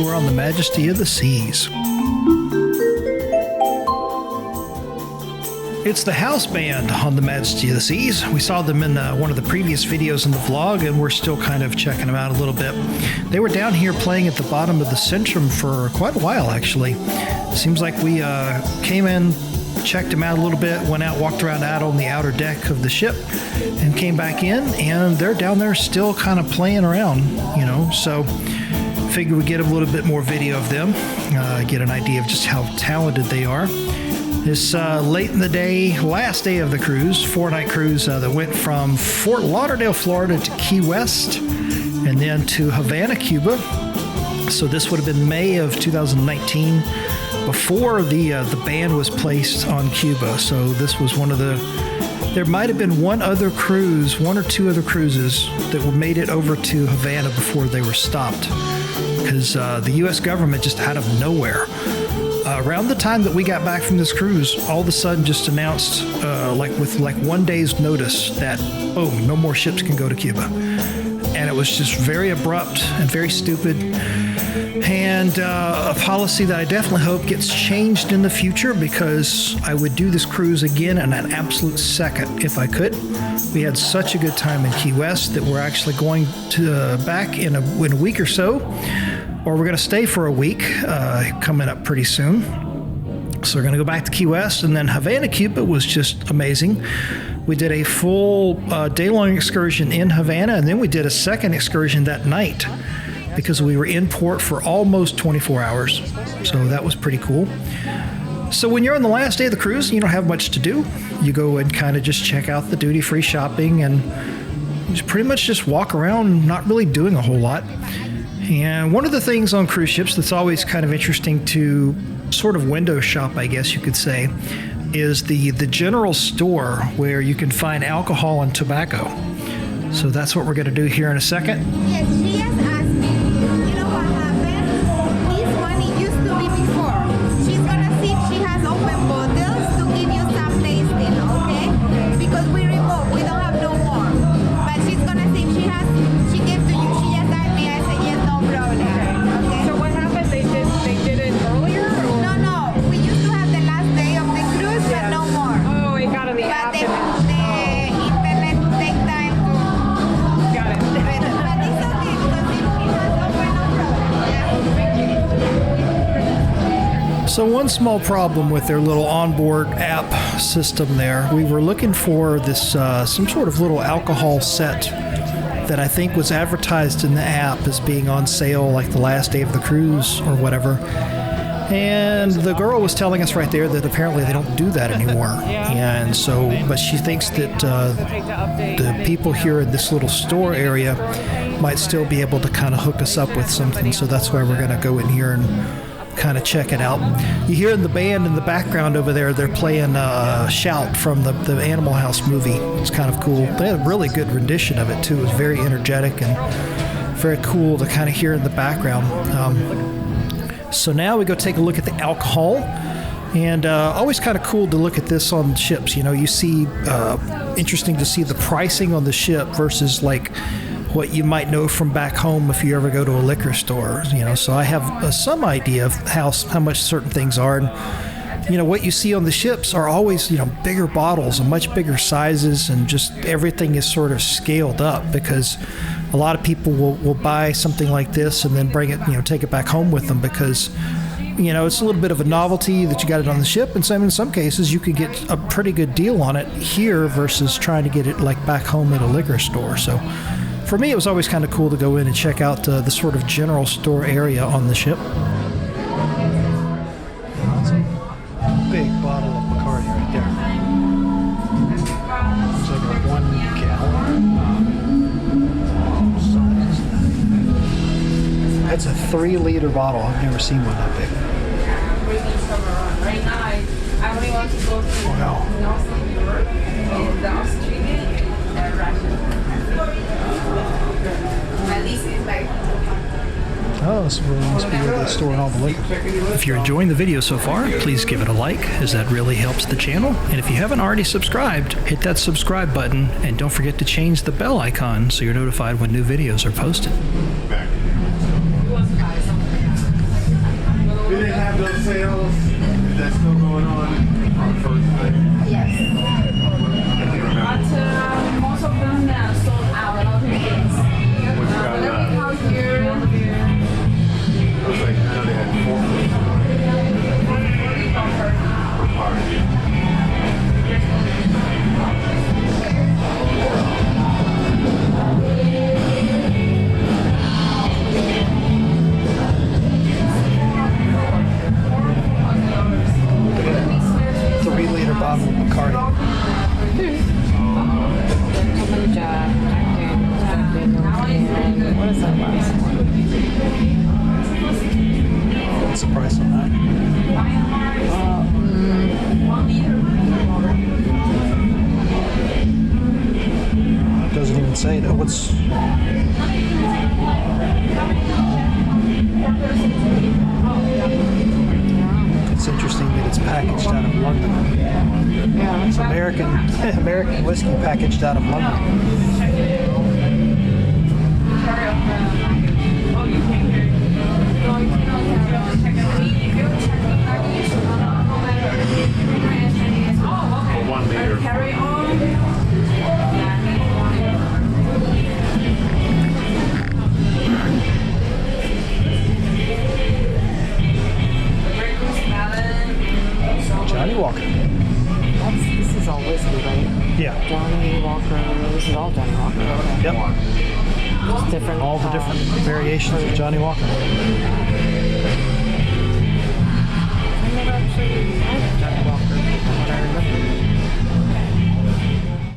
we're on the Majesty of the Seas. It's the house band on the Majesty of the Seas. We saw them in one of the previous videos in the vlog, and we're still kind of checking them out a little bit. They were down here playing at the bottom of the centrum for quite a while, actually. Seems like we came in, checked them out a little bit, went out, walked around out on the outer deck of the ship, and came back in, and they're down there still kind of playing around, you know, so figured we'd get a little bit more video of them, get an idea of just how talented they are. This late in the day, last day of the cruise, 4-night cruise that went from Fort Lauderdale, Florida to Key West, and then to Havana, Cuba. So this would have been May of 2019, before the ban was placed on Cuba. So this was one of the, there might have been one or two other cruises that made it over to Havana before they were stopped, because the U.S. government just out of nowhere, around the time that we got back from this cruise, all of a sudden just announced, with 1 day's notice, that, oh, no more ships can go to Cuba. And it was just very abrupt and very stupid, and a policy that I definitely hope gets changed in the future, because I would do this cruise again in an absolute second if I could. We had such a good time in Key West that we're actually going to back in a week or so, or we're going to stay for a week coming up pretty soon. So we're going to go back to Key West, and then Havana, Cuba was just amazing. We did a full day-long excursion in Havana, and then we did a second excursion that night because we were in port for almost 24 hours. So that was pretty cool. So when you're on the last day of the cruise, you don't have much to do. You go and kind of just check out the duty-free shopping and just pretty much just walk around, not really doing a whole lot. And one of the things on cruise ships that's always kind of interesting to sort of window shop, I guess you could say, is the general store where you can find alcohol and tobacco. So that's what we're going to do here in a second. Yes, she has asked me, you know what happened? This one it used to be before. She's going to see if she has open bottles to give you some tasting, okay? Because we removed, we don't have no more. But she's going to see if she gave to you. She just asked me, I said, yes, no problem. Okay? So what happened? They did it earlier? Or? No, we used to have the last day of the cruise, but no more. Oh, it got on the app. But the internet take time to... Got it. But it's okay, because if she has open, no problem. So one small problem with their little onboard app system there, we were looking for this some sort of little alcohol set that I think was advertised in the app as being on sale like the last day of the cruise or whatever. And the girl was telling us right there that apparently they don't do that anymore. And so, but she thinks that the people here in this little store area might still be able to kind of hook us up with something. So that's why we're going to go in here and kind of check it out. You hear in the band in the background over there, they're playing Shout from the Animal House movie. It's kind of cool. They had a really good rendition of it too. It was very energetic and very cool to kind of hear in the background. So now we go take a look at the alcohol, and always kind of cool to look at this on ships. You know, you see, interesting to see the pricing on the ship versus like what you might know from back home if you ever go to a liquor store. You know, so I have some idea of how much certain things are. And, you know, what you see on the ships are always, you know, bigger bottles and much bigger sizes, and just everything is sort of scaled up because a lot of people will buy something like this and then bring it, you know, take it back home with them because, you know, it's a little bit of a novelty that you got it on the ship, and in some cases you could get a pretty good deal on it here versus trying to get it like back home at a liquor store. So for me, it was always kind of cool to go in and check out the sort of general store area on the ship. Big bottle of Bacardi right there. Looks like a 1 gallon. That's a 3-liter bottle. I've never seen one that big. Wow. Oh, this really must be where they store all the liquor. If you're enjoying the video so far, please give it a like, as that really helps the channel. And if you haven't already subscribed, hit that subscribe button, and don't forget to change the bell icon so you're notified when new videos are posted. Yeah. It's American whiskey packaged out of London. For 1 liter. Johnny Walker. This is all whiskey, right? Yeah. Johnny Walker. This is all Johnny Walker. Okay. Yep. Just different. All the different variations of Johnny Walker.